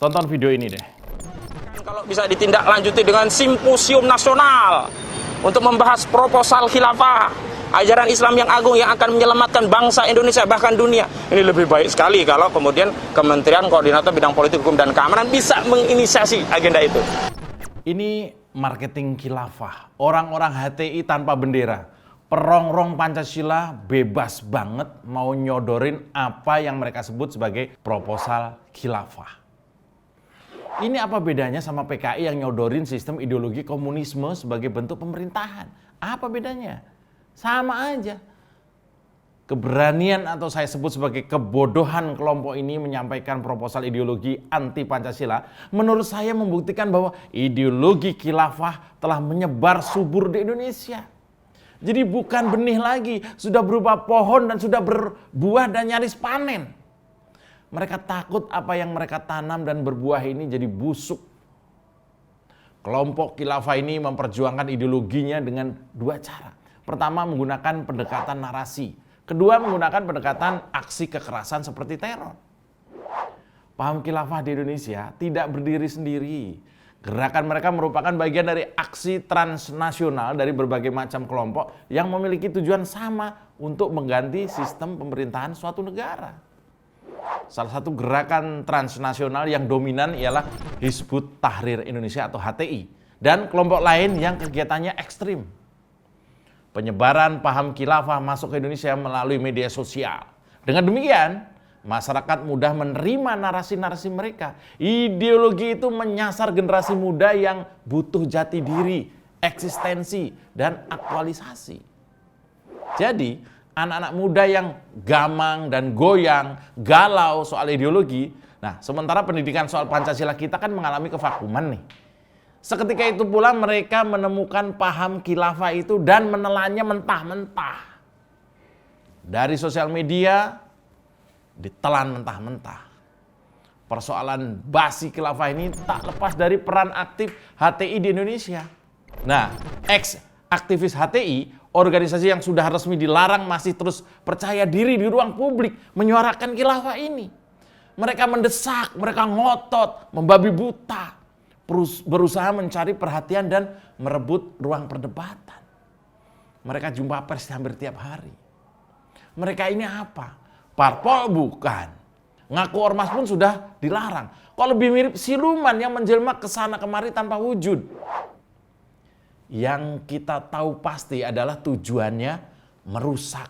Tonton video ini deh. Kalau bisa ditindaklanjuti dengan simposium nasional untuk membahas proposal khilafah, ajaran Islam yang agung yang akan menyelamatkan bangsa Indonesia bahkan dunia. Ini lebih baik sekali kalau kemudian Kementerian Koordinator Bidang Politik, Hukum, dan Keamanan bisa menginisiasi agenda itu. Ini marketing khilafah. Orang-orang HTI tanpa bendera. Perongrong Pancasila bebas banget mau nyodorin apa yang mereka sebut sebagai proposal khilafah. Ini apa bedanya sama PKI yang nyodorin sistem ideologi komunisme sebagai bentuk pemerintahan? Apa bedanya? Sama aja. Keberanian atau saya sebut sebagai kebodohan kelompok ini menyampaikan proposal ideologi anti Pancasila menurut saya membuktikan bahwa ideologi khilafah telah menyebar subur di Indonesia. Jadi bukan benih lagi, sudah berupa pohon dan sudah berbuah dan nyaris panen. Mereka takut apa yang mereka tanam dan berbuah ini jadi busuk. Kelompok khilafah ini memperjuangkan ideologinya dengan dua cara. Pertama, menggunakan pendekatan narasi. Kedua, menggunakan pendekatan aksi kekerasan seperti teror. Paham khilafah di Indonesia tidak berdiri sendiri. Gerakan mereka merupakan bagian dari aksi transnasional dari berbagai macam kelompok yang memiliki tujuan sama untuk mengganti sistem pemerintahan suatu negara. Salah satu gerakan transnasional yang dominan ialah Hizbut Tahrir Indonesia atau HTI dan kelompok lain yang kegiatannya ekstrim. Penyebaran paham khilafah masuk ke Indonesia melalui media sosial. Dengan demikian, masyarakat mudah menerima narasi-narasi mereka. Ideologi itu menyasar generasi muda yang butuh jati diri, eksistensi, dan aktualisasi. Jadi, anak-anak muda yang gamang dan goyang, galau soal ideologi. Nah, sementara pendidikan soal Pancasila kita kan mengalami kevakuman nih. Seketika itu pula mereka menemukan paham khilafah itu dan menelannya mentah-mentah. Dari sosial media, ditelan mentah-mentah. Persoalan basi khilafah ini tak lepas dari peran aktif HTI di Indonesia. Nah, ex-aktivis HTI, organisasi yang sudah resmi dilarang masih terus percaya diri di ruang publik menyuarakan khilafah ini. Mereka mendesak, mereka ngotot, membabi buta, berusaha mencari perhatian dan merebut ruang perdebatan. Mereka jumpa pers hampir tiap hari. Mereka ini apa? Parpol bukan. Ngaku ormas pun sudah dilarang. Kok lebih mirip siluman yang menjelma ke sana kemari tanpa wujud. Yang kita tahu pasti adalah tujuannya merusak,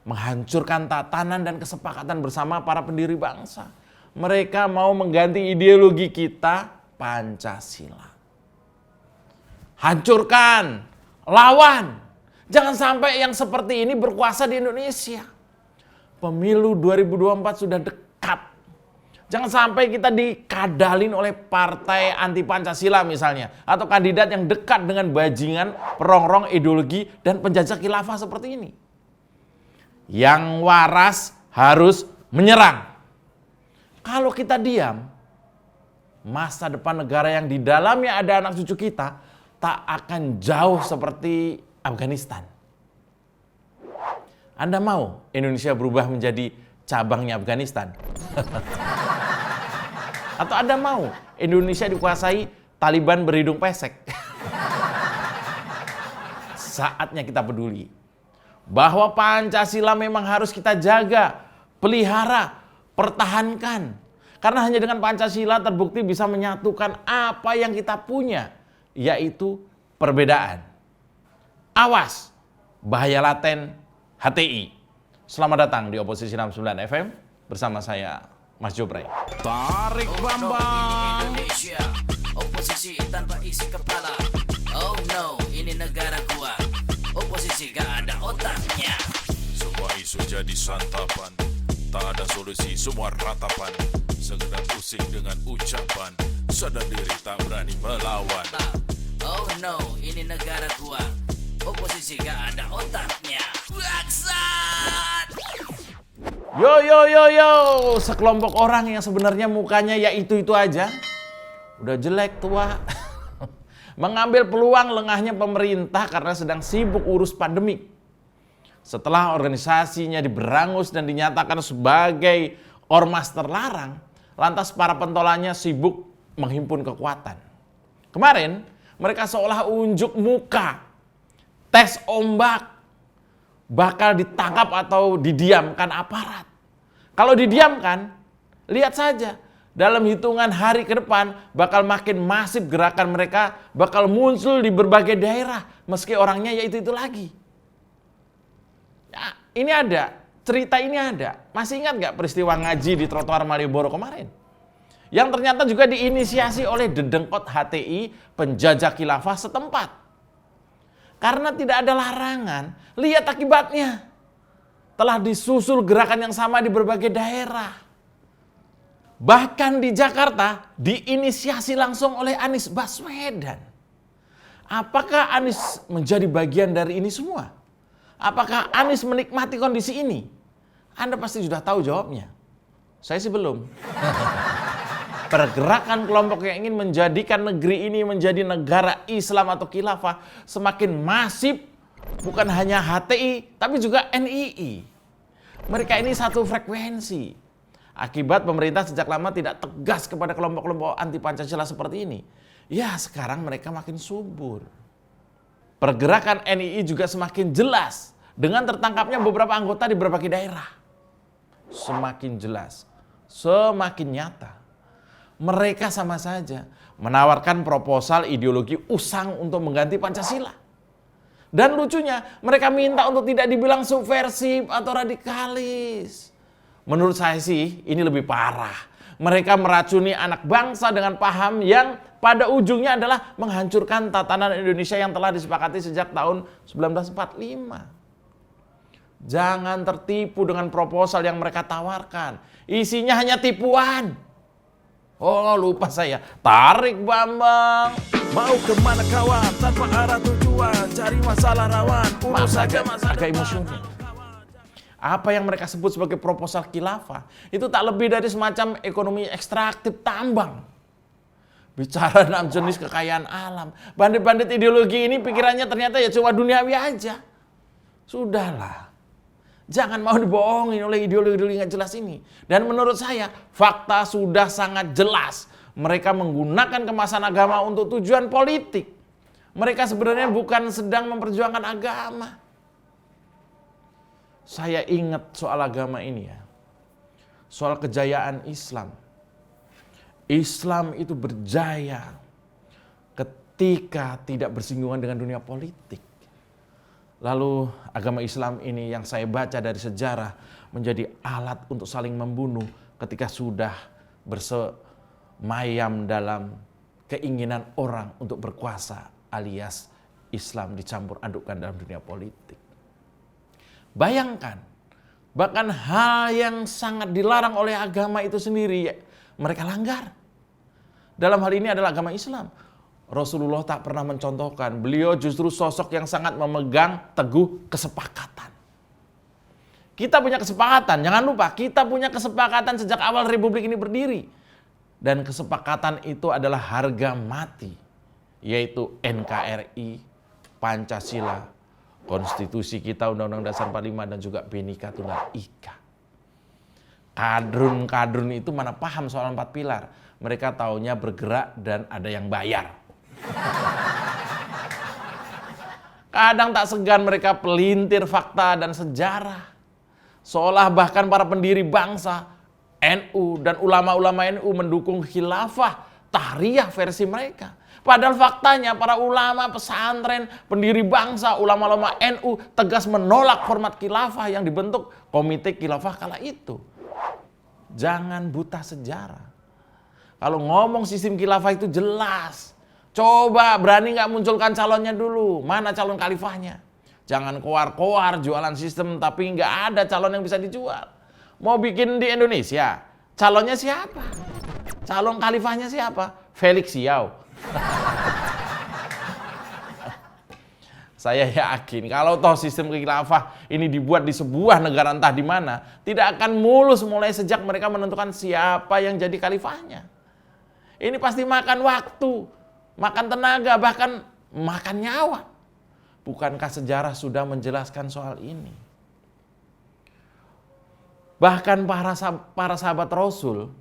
menghancurkan tatanan dan kesepakatan bersama para pendiri bangsa. Mereka mau mengganti ideologi kita, Pancasila. Hancurkan, lawan. Jangan sampai yang seperti ini berkuasa di Indonesia. Pemilu 2024 sudah dekat. Jangan sampai kita dikadalin oleh partai anti Pancasila misalnya. Atau kandidat yang dekat dengan bajingan, perongrong, ideologi, dan penjajah khilafah seperti ini. Yang waras harus menyerang. Kalau kita diam, masa depan negara yang di dalamnya ada anak cucu kita tak akan jauh seperti Afghanistan. Anda mau Indonesia berubah menjadi cabangnya Afghanistan? Atau Anda mau Indonesia dikuasai Taliban berhidung pesek? Saatnya kita peduli bahwa Pancasila memang harus kita jaga, pelihara, pertahankan. Karena hanya dengan Pancasila terbukti bisa menyatukan apa yang kita punya, yaitu perbedaan. Awas, bahaya laten HTI. Selamat datang di Oposisi 69 FM bersama saya, Mas Jopray. Tarik Bambang. Indonesia, oposisi tanpa isi kepala. Oh no, ini negara gua. Oposisi gak ada otaknya. Semua isu jadi santapan, tak ada solusi, semua ratapan. Sekedar pusing dengan ucapan, sadar diri tak berani melawan. Oh no, ini negara gua. Oposisi gak ada otaknya. Bangsat! Yo, sekelompok orang yang sebenarnya mukanya ya itu-itu aja. Udah jelek tua. Mengambil peluang lengahnya pemerintah karena sedang sibuk urus pandemik. Setelah organisasinya diberangus dan dinyatakan sebagai ormas terlarang, lantas para pentolannya sibuk menghimpun kekuatan. Kemarin mereka seolah unjuk muka, tes ombak, bakal ditangkap atau didiamkan aparat. Kalau didiamkan, lihat saja, dalam hitungan hari ke depan bakal makin masif gerakan mereka, bakal muncul di berbagai daerah, meski orangnya ya itu lagi. Ya, ini ada, cerita ini ada. Masih ingat nggak peristiwa ngaji di trotoar Malioboro kemarin? Yang ternyata juga diinisiasi oleh dedengkot HTI penjajah khilafah setempat. Karena tidak ada larangan, lihat akibatnya. Telah disusul gerakan yang sama di berbagai daerah. Bahkan di Jakarta diinisiasi langsung oleh Anies Baswedan. Apakah Anies menjadi bagian dari ini semua? Apakah Anies menikmati kondisi ini? Anda pasti sudah tahu jawabnya. Saya sih belum. Pergerakan kelompok yang ingin menjadikan negeri ini menjadi negara Islam atau khilafah semakin masif, bukan hanya HTI tapi juga NII. Mereka ini satu frekuensi. Akibat pemerintah sejak lama tidak tegas kepada kelompok-kelompok anti Pancasila seperti ini. Ya, sekarang mereka makin subur. Pergerakan NII juga semakin jelas dengan tertangkapnya beberapa anggota di berbagai daerah. Semakin jelas, semakin nyata. Mereka sama saja menawarkan proposal ideologi usang untuk mengganti Pancasila. Dan lucunya, mereka minta untuk tidak dibilang subversif atau radikalis. Menurut saya sih, ini lebih parah. Mereka meracuni anak bangsa dengan paham yang pada ujungnya adalah menghancurkan tatanan Indonesia yang telah disepakati sejak tahun 1945. Jangan tertipu dengan proposal yang mereka tawarkan. Isinya hanya tipuan. Oh, lupa saya. Tarik Bambang. Mau kemana kawan tanpa arah tujuan, cari masalah rawan, urus saja masalah agak emosional. Apa yang mereka sebut sebagai proposal khilafah itu tak lebih dari semacam ekonomi ekstraktif tambang. Bicara 6 jenis kekayaan alam. Bandit-bandit ideologi ini pikirannya ternyata ya cuma duniawi aja. Sudahlah. Jangan mau dibohongin oleh ideologi nggak jelas ini. Dan menurut saya, fakta sudah sangat jelas. Mereka menggunakan kemasan agama untuk tujuan politik. Mereka sebenarnya bukan sedang memperjuangkan agama. Saya ingat soal agama ini ya. Soal kejayaan Islam. Islam itu berjaya ketika tidak bersinggungan dengan dunia politik. Lalu agama Islam ini yang saya baca dari sejarah menjadi alat untuk saling membunuh ketika sudah bersemayam dalam keinginan orang untuk berkuasa alias Islam dicampur adukkan dalam dunia politik. Bayangkan, bahkan hal yang sangat dilarang oleh agama itu sendiri mereka langgar. Dalam hal ini adalah agama Islam. Rasulullah tak pernah mencontohkan, beliau justru sosok yang sangat memegang teguh kesepakatan. Kita punya kesepakatan, jangan lupa kita punya kesepakatan sejak awal Republik ini berdiri. Dan kesepakatan itu adalah harga mati, yaitu NKRI, Pancasila, konstitusi kita Undang-Undang Dasar 45 dan juga Bhinneka Tunggal Ika. Kadrun-kadrun itu mana paham soal 4 pilar. Mereka taunya bergerak dan ada yang bayar. Kadang tak segan mereka pelintir fakta dan sejarah. Seolah bahkan para pendiri bangsa, NU dan ulama-ulama NU mendukung khilafah tahriyah versi mereka. Padahal faktanya para ulama pesantren, pendiri bangsa, ulama-ulama NU tegas menolak format khilafah yang dibentuk Komite Khilafah kala itu. Jangan buta sejarah. Kalau ngomong sistem khilafah itu jelas. Coba berani nggak munculkan calonnya dulu. Mana calon khalifahnya? Jangan koar-koar jualan sistem tapi nggak ada calon yang bisa dijual. Mau bikin di Indonesia, calonnya siapa? Calon khalifahnya siapa? Felix Siau. Saya yakin kalau toh sistem khilafah ini dibuat di sebuah negara entah di mana, tidak akan mulus mulai sejak mereka menentukan siapa yang jadi khalifahnya. Ini pasti makan waktu, makan tenaga, bahkan makan nyawa. Bukankah sejarah sudah menjelaskan soal ini? Bahkan para sahabat Rasul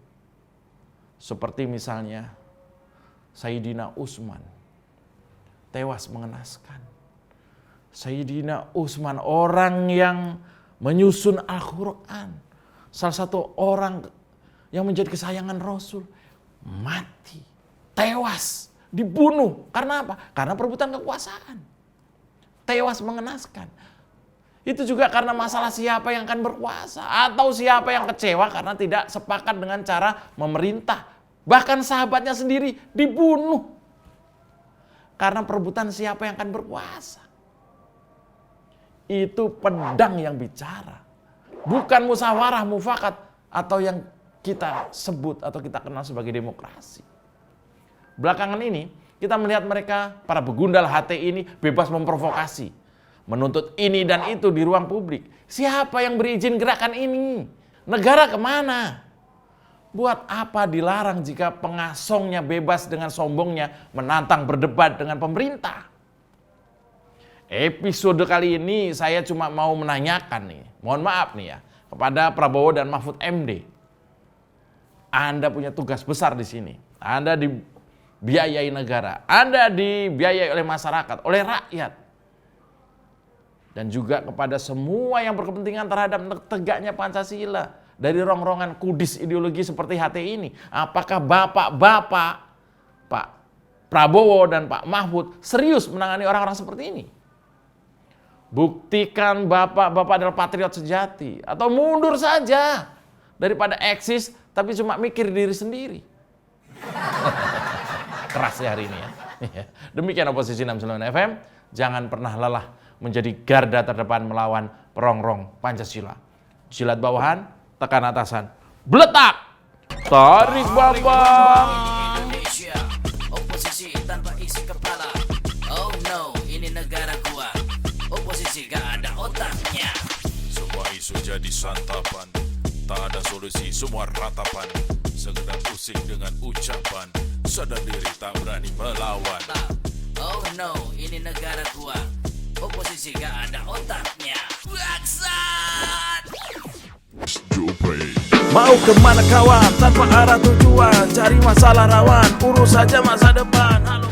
Seperti misalnya Sayyidina Utsman tewas mengenaskan. Sayyidina Utsman orang yang menyusun Al-Quran, salah satu orang yang menjadi kesayangan Rasul, mati, tewas, dibunuh. Karena apa? Karena perebutan kekuasaan. Tewas mengenaskan. Itu juga karena masalah siapa yang akan berkuasa, atau siapa yang kecewa karena tidak sepakat dengan cara memerintah. Bahkan sahabatnya sendiri dibunuh karena perebutan siapa yang akan berkuasa. Itu pedang yang bicara, bukan musyawarah mufakat atau yang kita sebut atau kita kenal sebagai demokrasi. Belakangan ini kita melihat mereka, para begundal HT ini bebas memprovokasi, menuntut ini dan itu di ruang publik. Siapa yang berizin gerakan ini? Negara kemana? Buat apa dilarang jika pengasongnya bebas dengan sombongnya menantang berdebat dengan pemerintah? Episode kali ini saya cuma mau menanyakan nih, mohon maaf nih ya, kepada Prabowo dan Mahfud MD. Anda punya tugas besar di sini. Anda dibiayai negara, Anda dibiayai oleh masyarakat, oleh rakyat. Dan juga kepada semua yang berkepentingan terhadap tegaknya Pancasila dari rongrongan kudis ideologi seperti HT ini. Apakah bapak-bapak, Pak Prabowo dan Pak Mahfud serius menangani orang-orang seperti ini? Buktikan bapak-bapak adalah patriot sejati, atau mundur saja daripada eksis tapi cuma mikir diri sendiri. Keras ya hari ini ya. Demikian Oposisi 69 FM. Jangan pernah lelah menjadi garda terdepan melawan perongrong Pancasila. Jilat bawahan, tekan atasan, beletak, tarik babang. Indonesia, oposisi tanpa isi kepala. Oh no, ini negara gua. Oposisi gak ada otaknya. Semua isu jadi santapan, tak ada solusi, semua ratapan. Sekedar pusing dengan ucapan, sadar diri tak berani melawan. Oh no, ini negara gua. Oposisi gak ada otaknya. Bangsat! Mau kemana kawan tanpa arah tujuan, cari masalah rawan, urus saja masa depan. Halo.